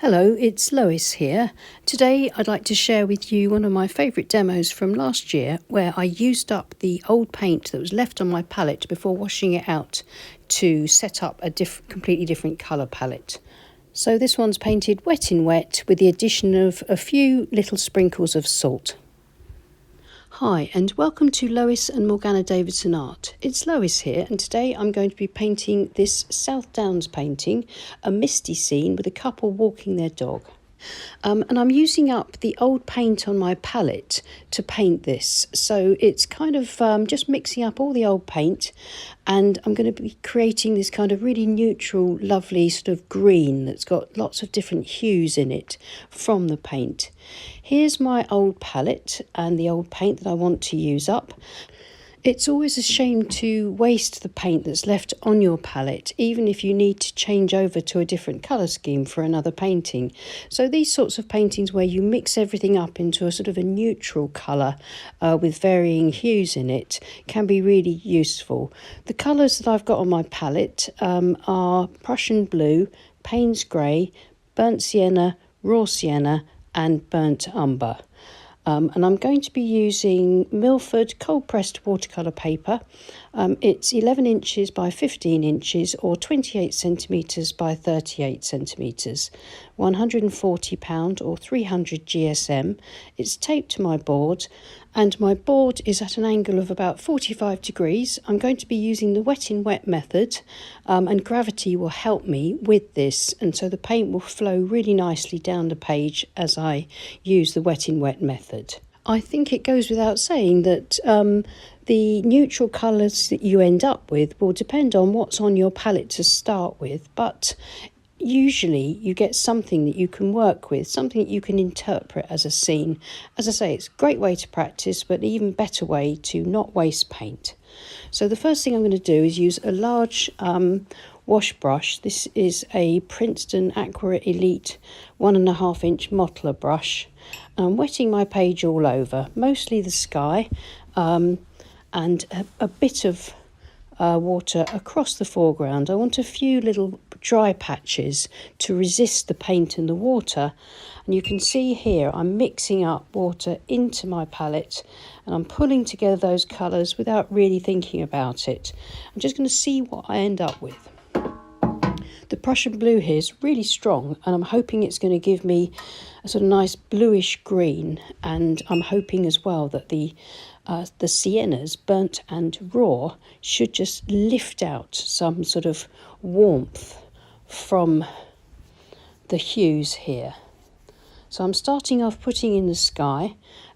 Hello, it's Lois here. Today I'd like to share with you one of my favourite demos from last year where I used up the old paint that was left on my palette before washing it out to set up a completely different colour palette. So this one's painted wet in wet with the addition of a few little sprinkles of salt. Hi and welcome to Lois and Morgana Davidson Art. It's Lois here and today I'm going to be painting this South Downs painting, a misty scene with a couple walking their dog. And I'm using up the old paint on my palette to paint this. So it's kind of just mixing up all the old paint, and I'm going to be creating this kind of really neutral, lovely sort of green that's got lots of different hues in it from the paint. Here's my old palette and the old paint that I want to use up. It's always a shame to waste the paint that's left on your palette, even if you need to change over to a different colour scheme for another painting. So these sorts of paintings where you mix everything up into a sort of a neutral colour with varying hues in it can be really useful. The colours that I've got on my palette are Prussian blue, Paynes grey, burnt sienna, raw sienna and burnt umber. And I'm going to be using Millford cold pressed watercolour paper. It's 11 inches by 15 inches or 28 centimetres by 38 centimetres, £140 or 300 GSM. It's taped to my board and my board is at an angle of about 45 degrees. I'm going to be using the wet in wet method and gravity will help me with this, and so the paint will flow really nicely down the page as I use the wet in wet method. I think it goes without saying that the neutral colours that you end up with will depend on what's on your palette to start with, but usually you get something that you can work with, something that you can interpret as a scene. As I say, it's a great way to practice, but an even better way to not waste paint. So the first thing I'm going to do is use a large wash brush. This is a Princeton Aqua Elite 1.5 inch mottler brush. I'm wetting my page all over, mostly the sky, and a bit of water across the foreground. I want a few little dry patches to resist the paint and the water, and you can see here I'm mixing up water into my palette and I'm pulling together those colours without really thinking about it. I'm just going to see what I end up with. The Prussian blue here is really strong and I'm hoping it's going to give me a sort of nice bluish green, and I'm hoping as well that the siennas, burnt and raw, should just lift out some sort of warmth from the hues here. So I'm starting off putting in the sky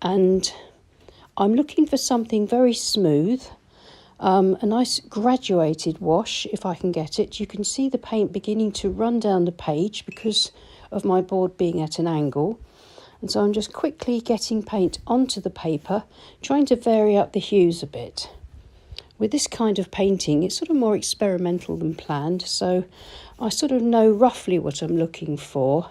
and I'm looking for something very smooth, a nice graduated wash if I can get it. You can see the paint beginning to run down the page because of my board being at an angle. And so I'm just quickly getting paint onto the paper, trying to vary up the hues a bit. With this kind of painting, it's sort of more experimental than planned, so I sort of know roughly what I'm looking for.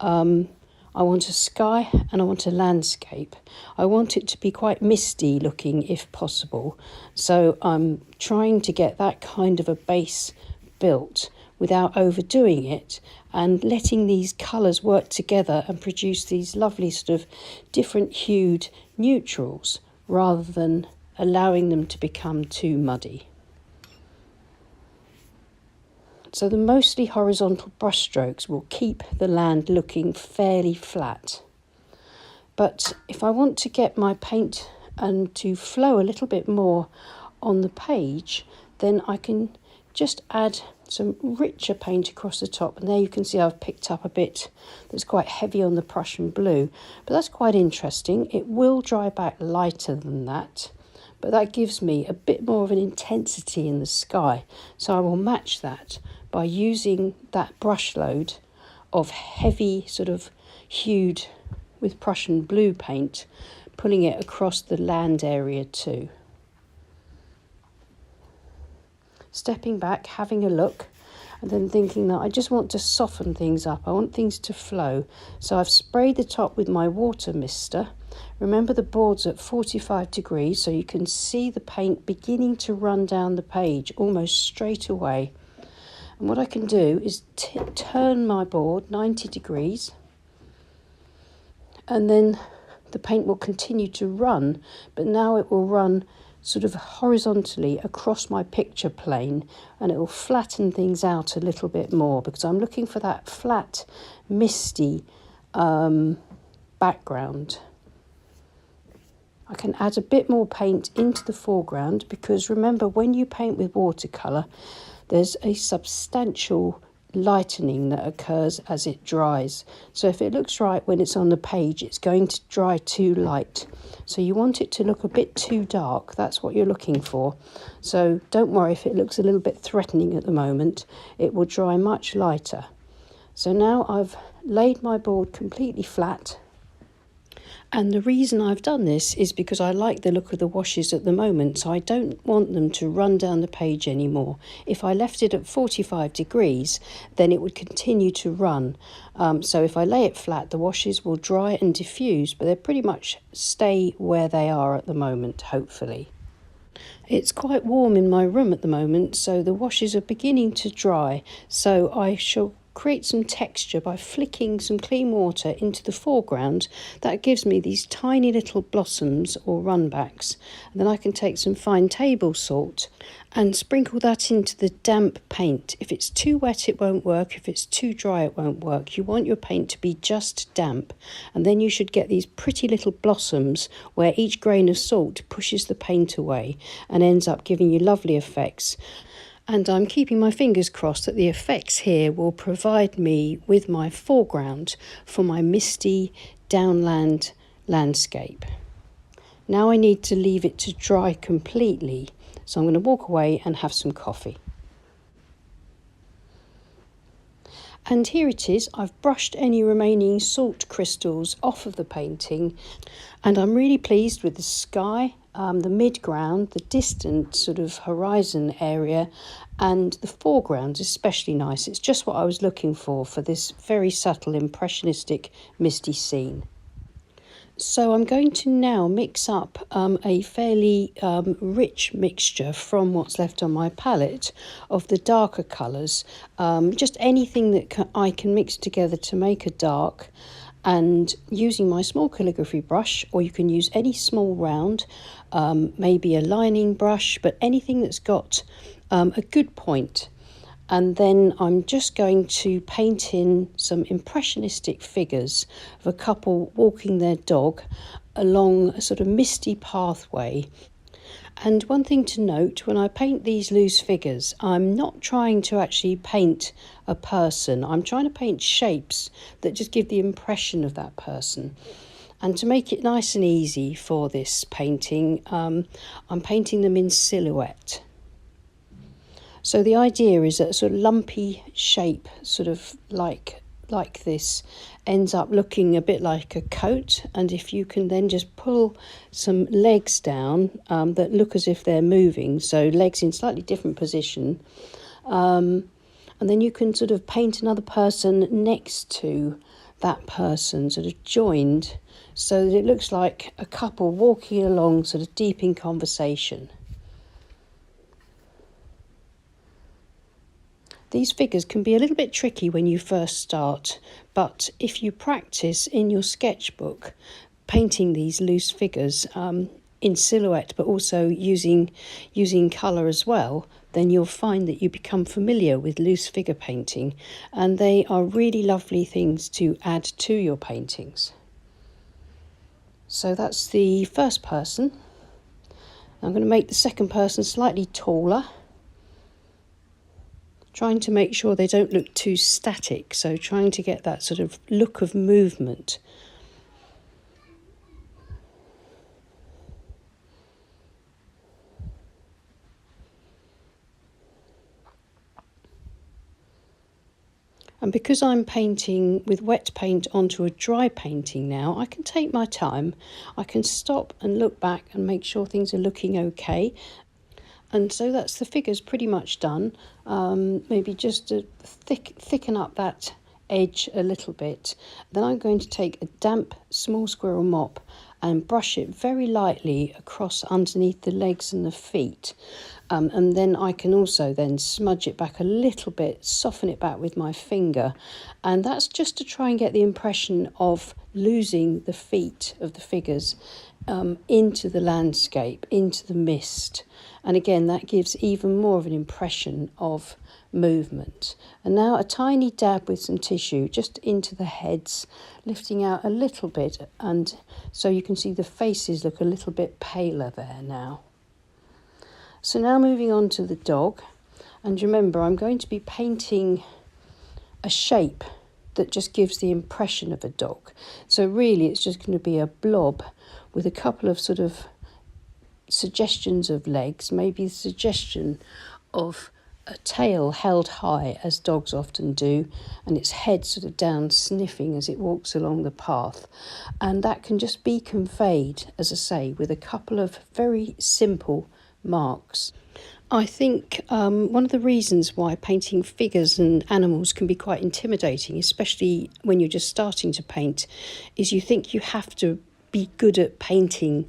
I want a sky and I want a landscape. I want it to be quite misty looking if possible. So I'm trying to get that kind of a base built without overdoing it and letting these colours work together and produce these lovely sort of different hued neutrals rather than allowing them to become too muddy. So the mostly horizontal brush strokes will keep the land looking fairly flat. But if I want to get my paint and to flow a little bit more on the page, then I can just add some richer paint across the top, and there you can see I've picked up a bit that's quite heavy on the Prussian blue, but that's quite interesting. It will dry back lighter than that, but that gives me a bit more of an intensity in the sky, so I will match that by using that brush load of heavy sort of hued with Prussian blue paint, pulling it across the land area too. Stepping back, having a look, and then thinking that I just want to soften things up. I want things to flow. So I've sprayed the top with my water mister. Remember the board's at 45 degrees, so you can see the paint beginning to run down the page almost straight away. And what I can do is turn my board 90 degrees, and then the paint will continue to run, but now it will run sort of horizontally across my picture plane, and it will flatten things out a little bit more because I'm looking for that flat, misty background. I can add a bit more paint into the foreground because remember, when you paint with watercolour, there's a substantial lightening that occurs as it dries. So if it looks right when it's on the page, it's going to dry too light. So you want it to look a bit too dark. That's what you're looking for. So don't worry if it looks a little bit threatening at the moment. It will dry much lighter. So now I've laid my board completely flat. And the reason I've done this is because I like the look of the washes at the moment, so I don't want them to run down the page anymore. If I left it at 45 degrees, then it would continue to run. So if I lay it flat, the washes will dry and diffuse, but they pretty much stay where they are at the moment, hopefully. It's quite warm in my room at the moment, so the washes are beginning to dry, so I shall create some texture by flicking some clean water into the foreground. That gives me these tiny little blossoms or runbacks, and then I can take some fine table salt and sprinkle that into the damp paint. If it's too wet it won't work, if it's too dry it won't work. You want your paint to be just damp, and then you should get these pretty little blossoms where each grain of salt pushes the paint away and ends up giving you lovely effects. And I'm keeping my fingers crossed that the effects here will provide me with my foreground for my misty downland landscape. Now I need to leave it to dry completely, so I'm going to walk away and have some coffee. And here it is. I've brushed any remaining salt crystals off of the painting, and I'm really pleased with the sky, the mid-ground, the distant sort of horizon area, and the foreground is especially nice. It's just what I was looking for this very subtle impressionistic misty scene. So I'm going to now mix up a fairly rich mixture from what's left on my palette of the darker colours, just anything that I can mix together to make a dark, and using my small calligraphy brush, or you can use any small round, maybe a lining brush, but anything that's got a good point. And then I'm just going to paint in some impressionistic figures of a couple walking their dog along a sort of misty pathway. And one thing to note, when I paint these loose figures, I'm not trying to actually paint a person. I'm trying to paint shapes that just give the impression of that person. And to make it nice and easy for this painting, I'm painting them in silhouette. So the idea is that a sort of lumpy shape, sort of like this, ends up looking a bit like a coat. And if you can then just pull some legs down that look as if they're moving, so legs in slightly different position, and then you can sort of paint another person next to that person, sort of joined, so that it looks like a couple walking along sort of deep in conversation. These figures can be a little bit tricky when you first start, but if you practice in your sketchbook painting these loose figures in silhouette, but also using colour as well, then you'll find that you become familiar with loose figure painting, and they are really lovely things to add to your paintings. So that's the first person. I'm going to make the second person slightly taller, trying to make sure they don't look too static, so trying to get that sort of look of movement. And because I'm painting with wet paint onto a dry painting now, I can take my time. I can stop and look back and make sure things are looking okay. And so that's the figures pretty much done. Maybe just to thicken up that edge a little bit. Then I'm going to take a damp small squirrel mop and brush it very lightly across underneath the legs and the feet. And then I can also then smudge it back a little bit, soften it back with my finger. And that's just to try and get the impression of losing the feet of the figures into the landscape, into the mist. And again, that gives even more of an impression of movement. And now a tiny dab with some tissue just into the heads, lifting out a little bit, and so you can see the faces look a little bit paler there now. So now moving on to the dog, and remember I'm going to be painting a shape that just gives the impression of a dog. So really it's just going to be a blob with a couple of sort of suggestions of legs, maybe the suggestion of a tail held high as dogs often do, and its head sort of down sniffing as it walks along the path. And that can just be conveyed, as I say, with a couple of very simple marks. I think one of the reasons why painting figures and animals can be quite intimidating, especially when you're just starting to paint, is you think you have to be good at painting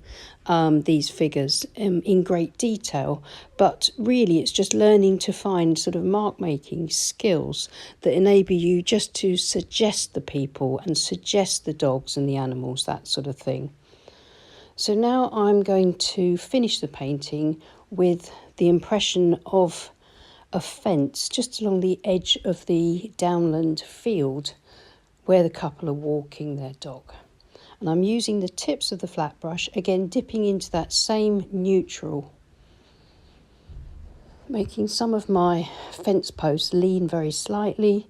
these figures in great detail, but really it's just learning to find sort of mark making skills that enable you just to suggest the people and suggest the dogs and the animals, that sort of thing. So now I'm going to finish the painting with the impression of a fence just along the edge of the downland field where the couple are walking their dog. And I'm using the tips of the flat brush, again dipping into that same neutral, making some of my fence posts lean very slightly,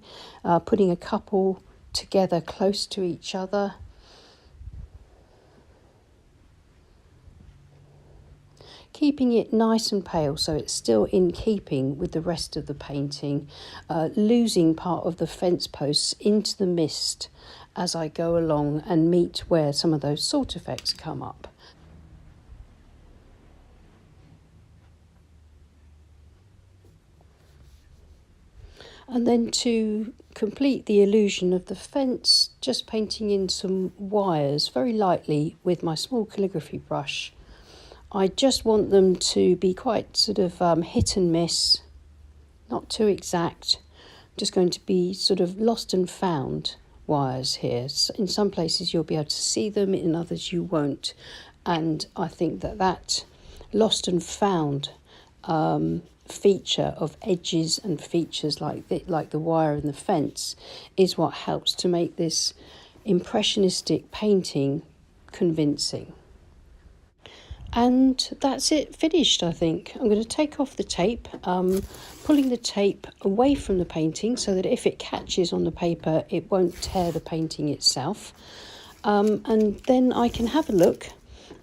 putting a couple together close to each other. Keeping it nice and pale so it's still in keeping with the rest of the painting, losing part of the fence posts into the mist as I go along and meet where some of those salt effects come up. And then to complete the illusion of the fence, just painting in some wires very lightly with my small calligraphy brush. I just want them to be quite sort of hit and miss, not too exact. Just going to be sort of lost and found wires here. So in some places you'll be able to see them, in others you won't. And I think that lost and found feature of edges and features like the wire and the fence is what helps to make this impressionistic painting convincing. And that's it, finished, I think. I'm going to take off the tape, pulling the tape away from the painting so that if it catches on the paper, it won't tear the painting itself. And then I can have a look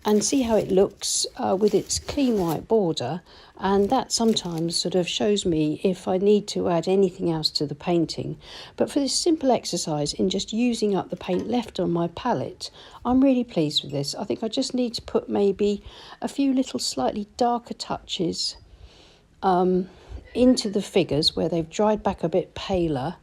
and see how it looks with its clean white border. And that sometimes sort of shows me if I need to add anything else to the painting. But for this simple exercise in just using up the paint left on my palette, I'm really pleased with this. I think I just need to put maybe a few little slightly darker touches into the figures where they've dried back a bit paler,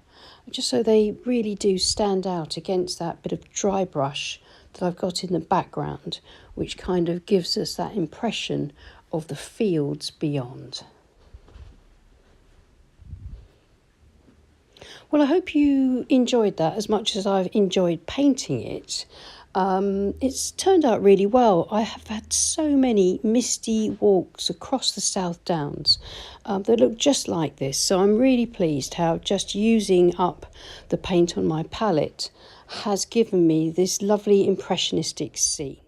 just so they really do stand out against that bit of dry brush that I've got in the background, which kind of gives us that impression of the fields beyond. Well, I hope you enjoyed that as much as I've enjoyed painting it. It's turned out really well. I have had so many misty walks across the South Downs that look just like this. So I'm really pleased how just using up the paint on my palette has given me this lovely impressionistic scene.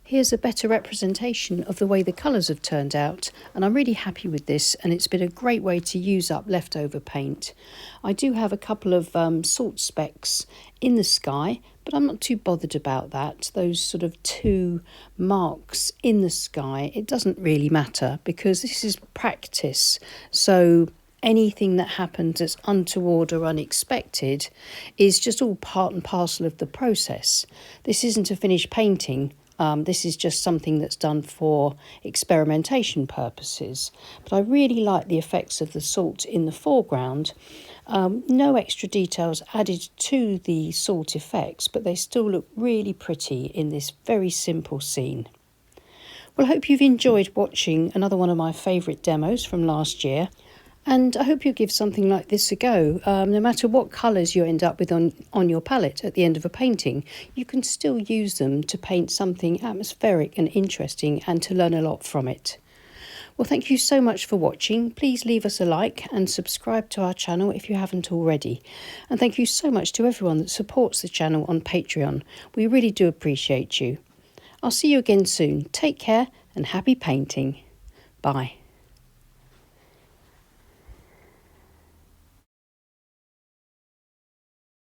Here's a better representation of the way the colours have turned out, and I'm really happy with this, and it's been a great way to use up leftover paint. I do have a couple of salt specks in the sky, but I'm not too bothered about that. Those sort of two marks in the sky, it doesn't really matter because this is practice. So anything that happens that's untoward or unexpected is just all part and parcel of the process. This isn't a finished painting. This is just something that's done for experimentation purposes. But I really like the effects of the salt in the foreground. No extra details added to the salt effects, but they still look really pretty in this very simple scene. Well, I hope you've enjoyed watching another one of my favourite demos from last year. And I hope you'll give something like this a go. No matter what colours you end up with on your palette at the end of a painting, you can still use them to paint something atmospheric and interesting and to learn a lot from it. Well, thank you so much for watching. Please leave us a like and subscribe to our channel if you haven't already. And thank you so much to everyone that supports the channel on Patreon. We really do appreciate you. I'll see you again soon. Take care and happy painting. Bye.